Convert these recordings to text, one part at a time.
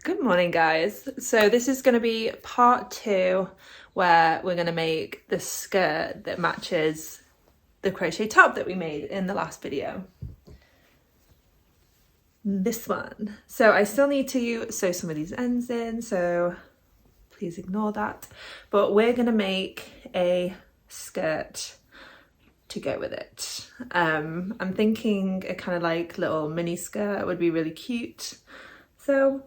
Good morning, guys. So this is going to be part 2 where we're going to make the skirt that matches the crochet top that we made in the last video. This one. So I still need to sew some of these ends in, so please ignore that. But we're going to make a skirt to go with it. I'm thinking a kind of like little mini skirt would be really cute. So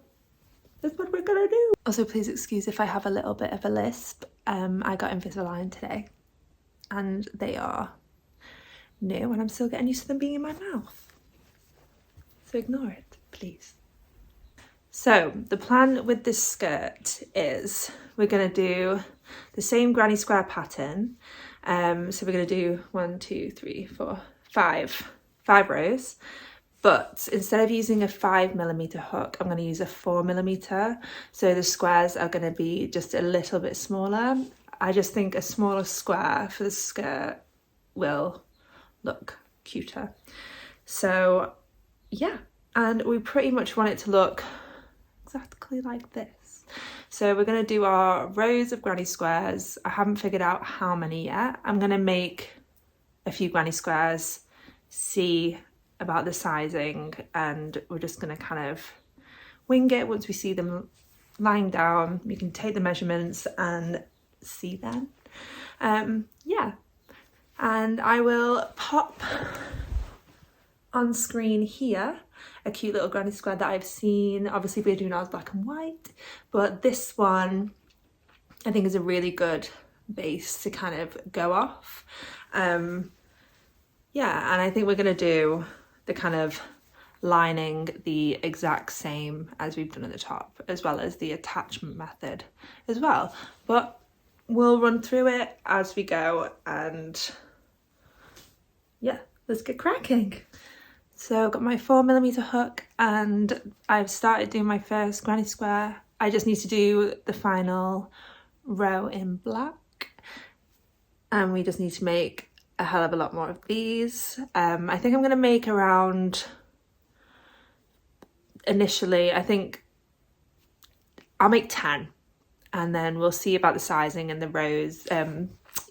that's what we're gonna do. Also, please excuse if I have a little bit of a lisp. I got Invisalign today and they are new and I'm still getting used to them being in my mouth. So ignore it, please. So the plan with this skirt is we're gonna do the same granny square pattern. So we're gonna do 5 rows. But instead of using a 5mm hook, I'm going to use a 4mm. So the squares are going to be just a little bit smaller. I just think a smaller square for the skirt will look cuter. So yeah, and we pretty much want it to look exactly like this. So we're going to do our rows of granny squares. I haven't figured out how many yet. I'm going to make a few granny squares, see about the sizing, and we're just going to kind of wing it. Once we see them lying down, we can take the measurements and see them. Yeah, and I will pop on screen here a cute little granny square that I've seen. Obviously we're doing ours black and white, but this one I think is a really good base to kind of go off. Yeah, and I think we're going to do the kind of lining the exact same as we've done at the top, as well as the attachment method as well. But we'll run through it as we go, and yeah, let's get cracking. So I've got my 4mm hook and I've started doing my first granny square. I just need to do the final row in black, and we just need to make a hell of a lot more of these. I think I'm going to make around, initially, I think I'll make 10 and then we'll see about the sizing and the rows,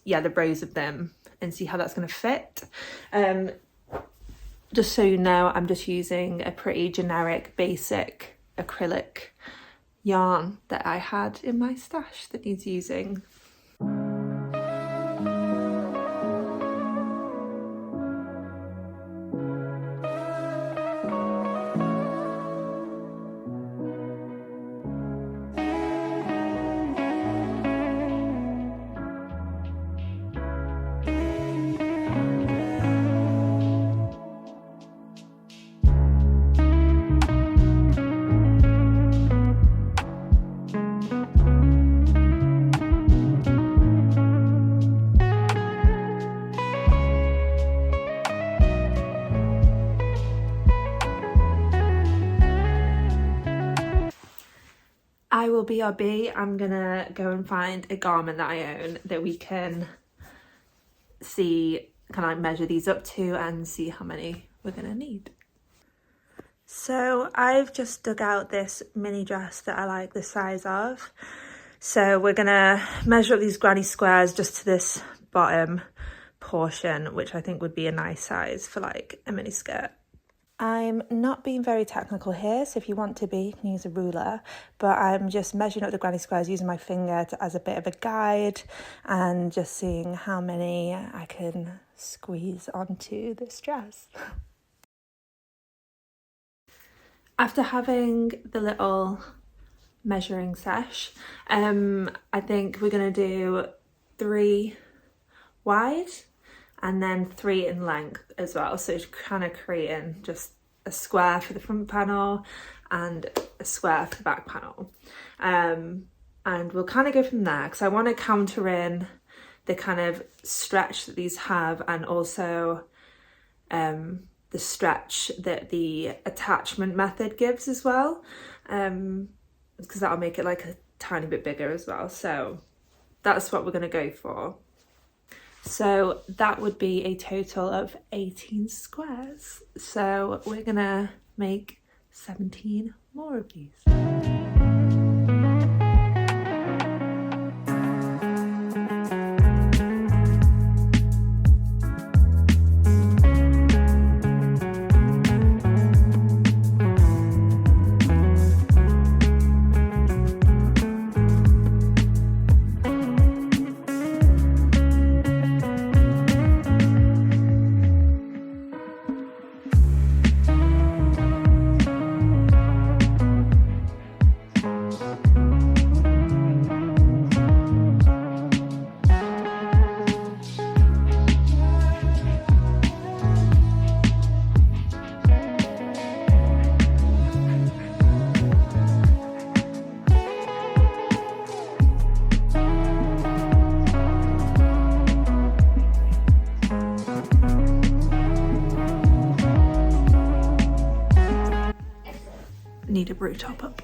yeah, the rows of them, and see how that's going to fit. Just so you know, I'm just using a pretty generic basic acrylic yarn that I had in my stash that needs using. I will BRB. I'm gonna go and find a garment that I own that we can see, kind of like measure these up to and see how many we're gonna need. So I've just dug out this mini dress that I like the size of. So we're gonna measure up these granny squares just to this bottom portion, which I think would be a nice size for like a mini skirt. I'm not being very technical here, so if you want to be, you can use a ruler, but I'm just measuring up the granny squares using my finger as a bit of a guide and just seeing how many I can squeeze onto this dress. After having the little measuring sesh, I think we're going to do 3 wide and then 3 in length as well, so it's kind of creating just a square for the front panel and a square for the back panel. And we'll kind of go from there, because I want to counter in the kind of stretch that these have, and also the stretch that the attachment method gives as well, because that'll make it like a tiny bit bigger as well. So that's what we're going to go for. So that would be a total of 18 squares. So we're gonna make 17 more of these. need a brew top up.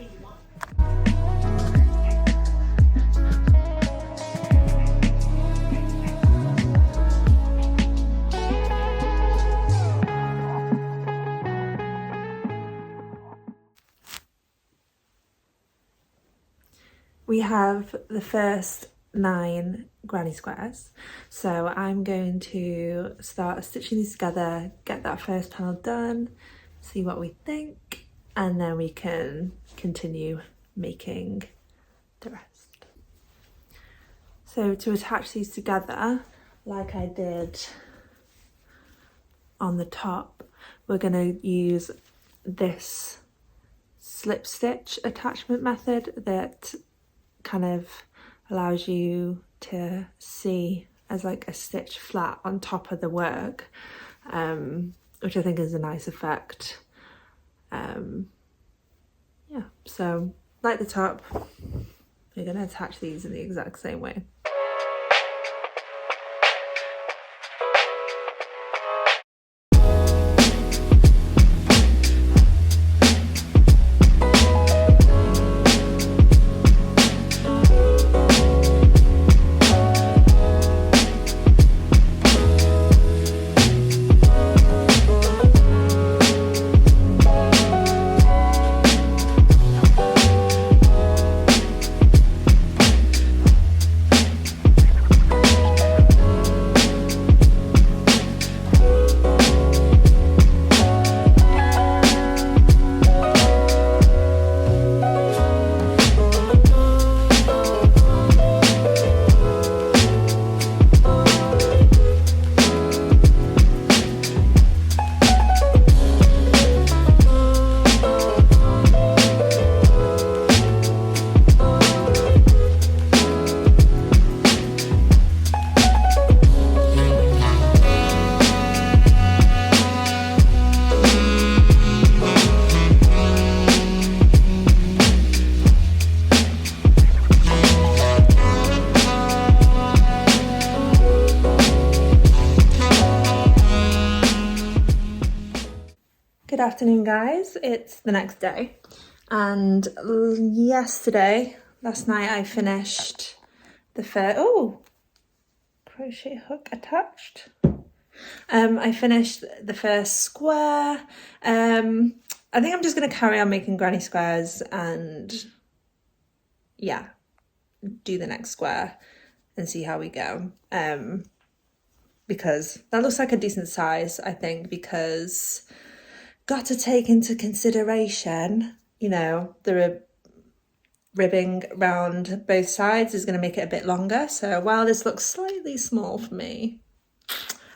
We have the first 9 granny squares, so I'm going to start stitching these together, get that first panel done, see what we think, and then we can continue making the rest. So to attach these together, like I did on the top, we're going to use this slip stitch attachment method that kind of allows you to see as like a stitch flat on top of the work, which I think is a nice effect. Yeah, so like the top, we're going to attach these in the exact same way. Good afternoon, guys. It's the next day, and last night I finished the crochet hook attached. I finished the first square. I think I'm just going to carry on making granny squares and yeah, do the next square and see how we go. Because that looks like a decent size, I think, because got to take into consideration, you know, the ribbing around both sides is going to make it a bit longer. So while this looks slightly small for me,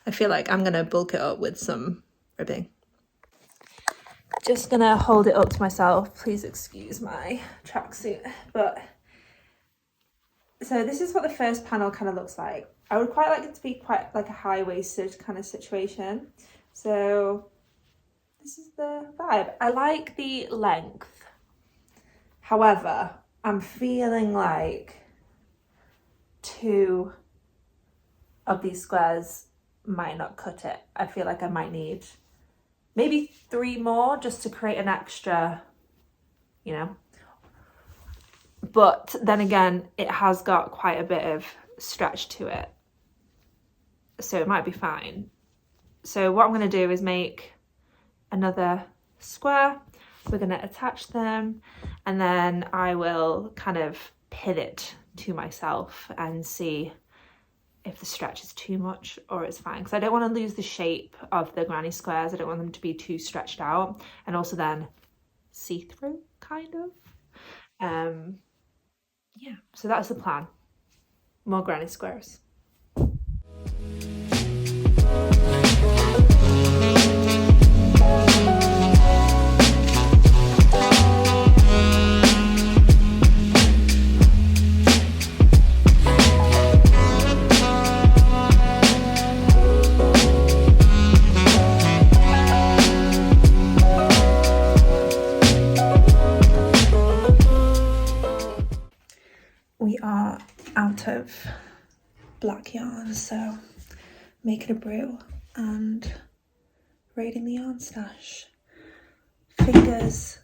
I feel like I'm going to bulk it up with some ribbing. Just going to hold it up to myself. Please excuse my tracksuit. But so this is what the first panel kind of looks like. I would quite like it to be quite like a high-waisted kind of situation. So this is the vibe. I like the length. However, I'm feeling like 2 of these squares might not cut it. I feel like I might need maybe 3 more just to create an extra, you know. But then again, it has got quite a bit of stretch to it, so it might be fine. So what I'm going to do is make another square. We're going to attach them, and then I will kind of pin it to myself and see if the stretch is too much or it's fine, because I don't want to lose the shape of the granny squares. I don't want them to be too stretched out and also then see-through kind of. Yeah, so that's the plan. More granny squares. We are out of black yarn, so making a brew and raiding the yarn stash. Fingers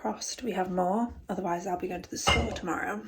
crossed we have more, otherwise I'll be going to the store tomorrow.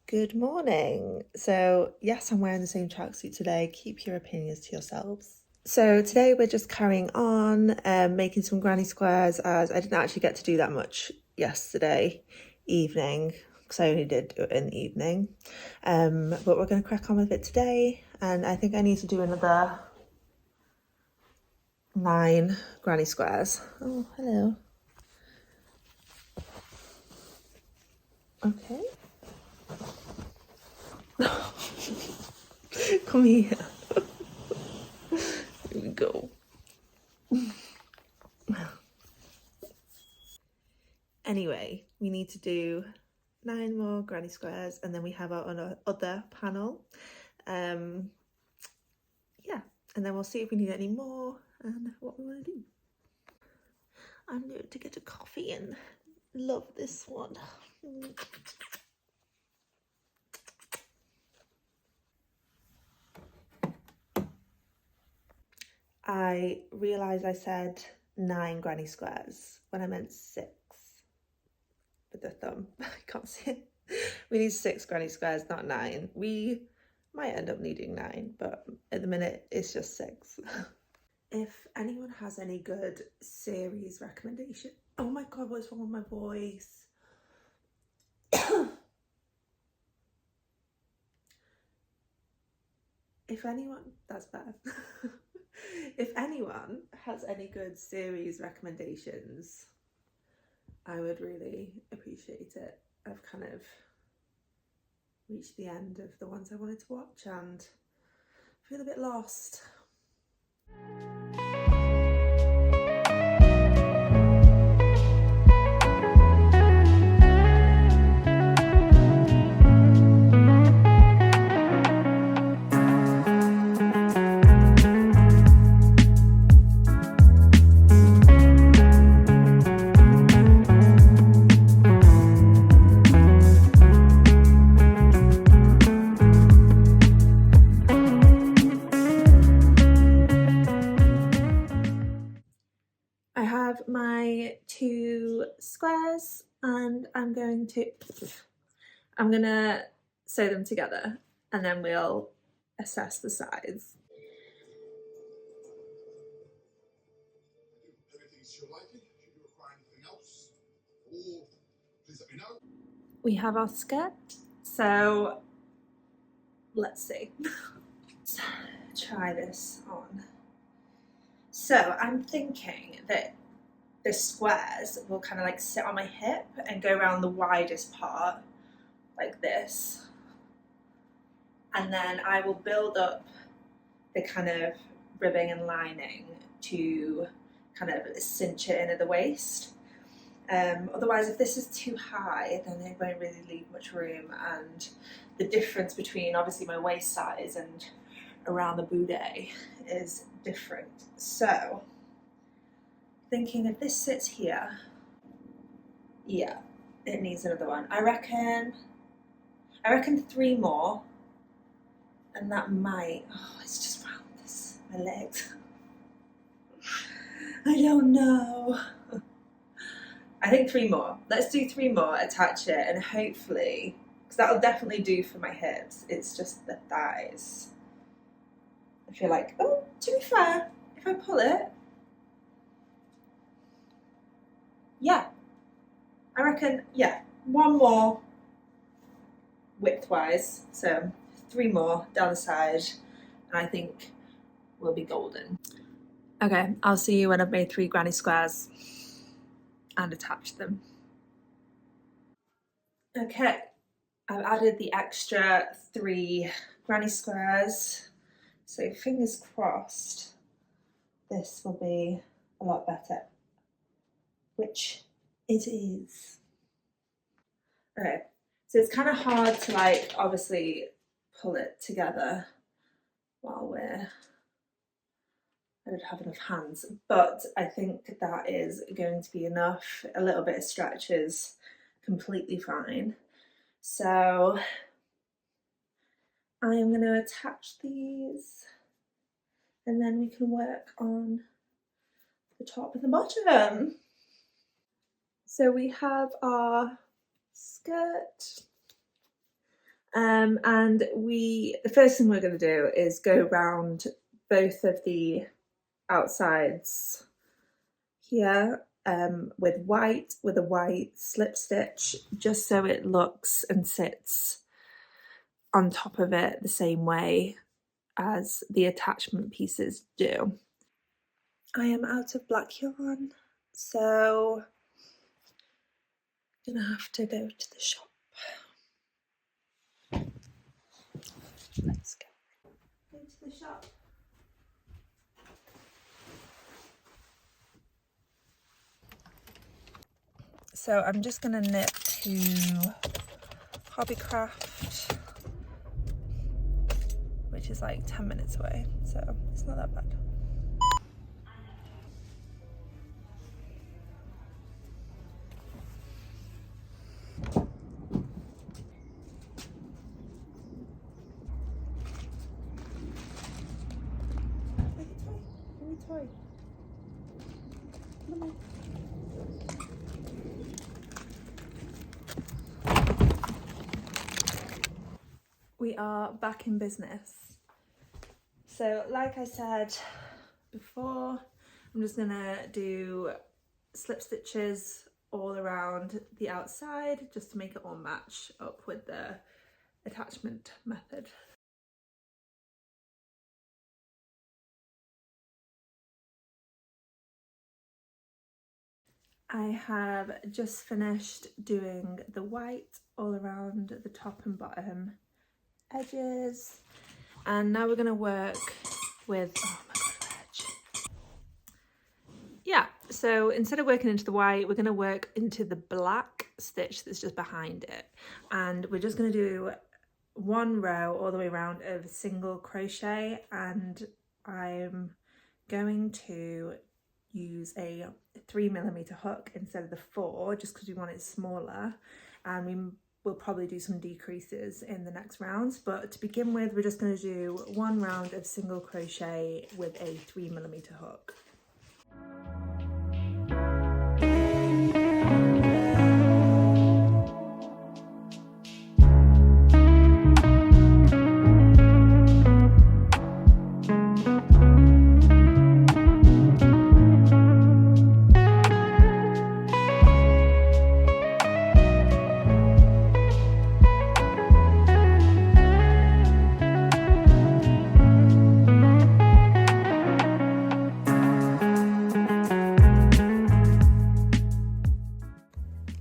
Good morning. So yes, I'm wearing the same tracksuit today. Keep your opinions to yourselves. So today we're just carrying on making some granny squares, as I didn't actually get to do that much yesterday evening because I only did it in the evening. But we're going to crack on with it today, and I think I need to do another 9 granny squares. Oh, hello. Okay. Come here. Here we go. Anyway, we need to do 9 more granny squares, and then we have our other panel. Yeah, and then we'll see if we need any more and what we want to do. I'm going to get a coffee and love this one. I realised I said 9 granny squares when I meant 6 with the thumb. I can't see it. We need 6 granny squares, not 9. We might end up needing 9, but at the minute it's just 6. If anyone has any good series recommendation. Oh my god, what's wrong with my voice? If anyone, that's bad. If anyone has any good series recommendations, I would really appreciate it. I've kind of reached the end of the ones I wanted to watch and feel a bit lost. My 2 squares, and I'm gonna sew them together, and then we'll assess the size. We have our skirt, so let's see. Let's try this on. So I'm thinking that the squares will kind of like sit on my hip and go around the widest part like this, and then I will build up the kind of ribbing and lining to kind of cinch it in at the waist. Otherwise, if this is too high, then it won't really leave much room, and the difference between obviously my waist size and around the boudet is different. So thinking if this sits here, yeah, it needs another one. I reckon 3 more, and that might, oh, it's just round this, my legs. I don't know. I think 3 more. Let's do 3 more, attach it, and hopefully, because that'll definitely do for my hips, it's just the thighs. I feel like, oh, to be fair, if I pull it, yeah, I reckon, yeah, 1 more width-wise, so 3 more down the side, and I think we'll be golden. Okay, I'll see you when I've made 3 granny squares and attached them. Okay, I've added the extra 3 granny squares, so fingers crossed this will be a lot better, which it is. Okay, so it's kind of hard to like obviously pull it together while I don't have enough hands, but I think that is going to be enough. A little bit of stretch is completely fine. So I am going to attach these and then we can work on the top and the bottom. So we have our skirt, and the first thing we're going to do is go round both of the outsides here with a white slip stitch, just so it looks and sits on top of it the same way as the attachment pieces do. I am out of black yarn, so I'm gonna have to go to the shop. Let's go to the shop. So I'm just gonna knit to Hobbycraft, which is like 10 minutes away, so it's not that bad. Toy. We are back in business. So like I said before, I'm just gonna do slip stitches all around the outside just to make it all match up with the attachment method. I have just finished doing the white all around the top and bottom edges, and now we're going to work with, oh my god, edge. Yeah, so instead of working into the white, we're going to work into the black stitch that's just behind it, and we're just going to do 1 row all the way around of single crochet, and I'm going to use a 3mm hook instead of the 4, just because we want it smaller, and we will probably do some decreases in the next rounds. But to begin with, we're just going to do 1 round of single crochet with a 3mm hook.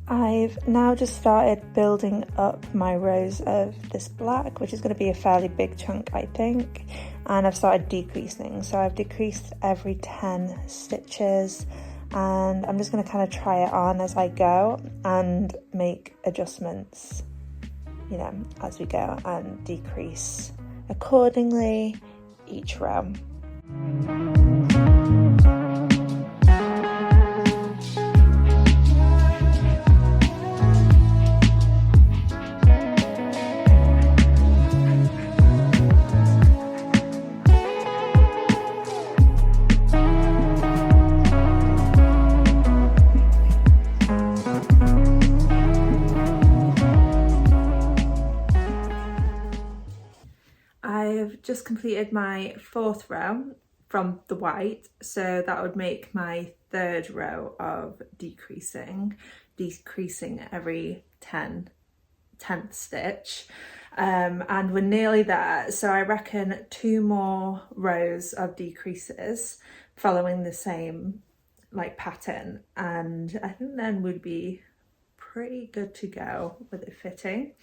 I've now just started building up my rows of this black, which is going to be a fairly big chunk, I think, and I've started decreasing. So I've decreased every 10 stitches, and I'm just going to kind of try it on as I go and make adjustments, you know, as we go, and decrease accordingly each row. I've just completed my 4th row from the white, so that would make my 3rd row of decreasing every 10th stitch, and we're nearly there. So I reckon 2 more rows of decreases following the same like pattern, and I think then we'd be pretty good to go with it fitting.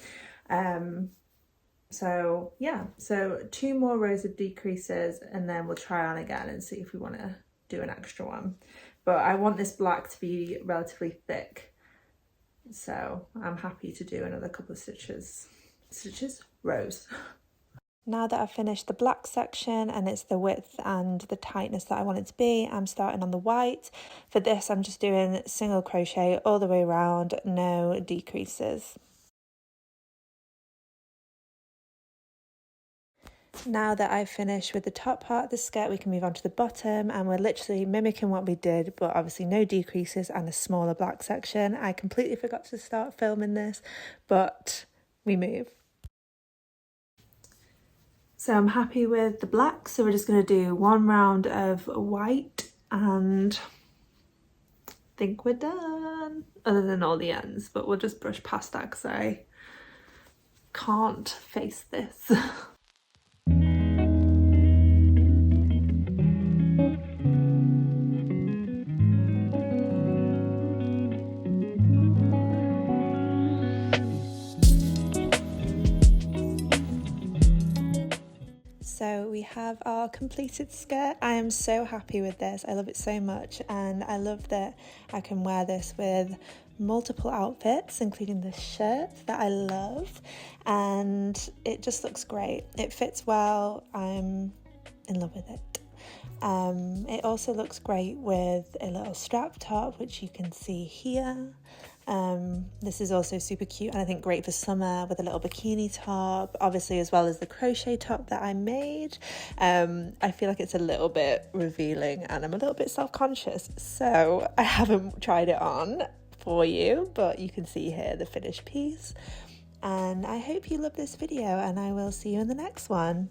So yeah, so 2 more rows of decreases and then we'll try on again and see if we want to do an extra one. But I want this black to be relatively thick, so I'm happy to do another couple of rows. Now that I've finished the black section and it's the width and the tightness that I want it to be, I'm starting on the white. For this, I'm just doing single crochet all the way around, no decreases. Now that I've finished with the top part of the skirt, we can move on to the bottom, and we're literally mimicking what we did, but obviously no decreases and a smaller black section. I completely forgot to start filming this, but we move. So I'm happy with the black, so we're just going to do 1 round of white and I think we're done, other than all the ends, but we'll just brush past that because I can't face this. So we have our completed skirt. I am so happy with this. I love it so much, and I love that I can wear this with multiple outfits, including this shirt that I love, and it just looks great. It fits well. I'm in love with it. It also looks great with a little strap top, which you can see here. This is also super cute and I think great for summer with a little bikini top, obviously, as well as the crochet top that I made. I feel like it's a little bit revealing and I'm a little bit self-conscious, so I haven't tried it on for you, but you can see here the finished piece. And I hope you love this video, and I will see you in the next one.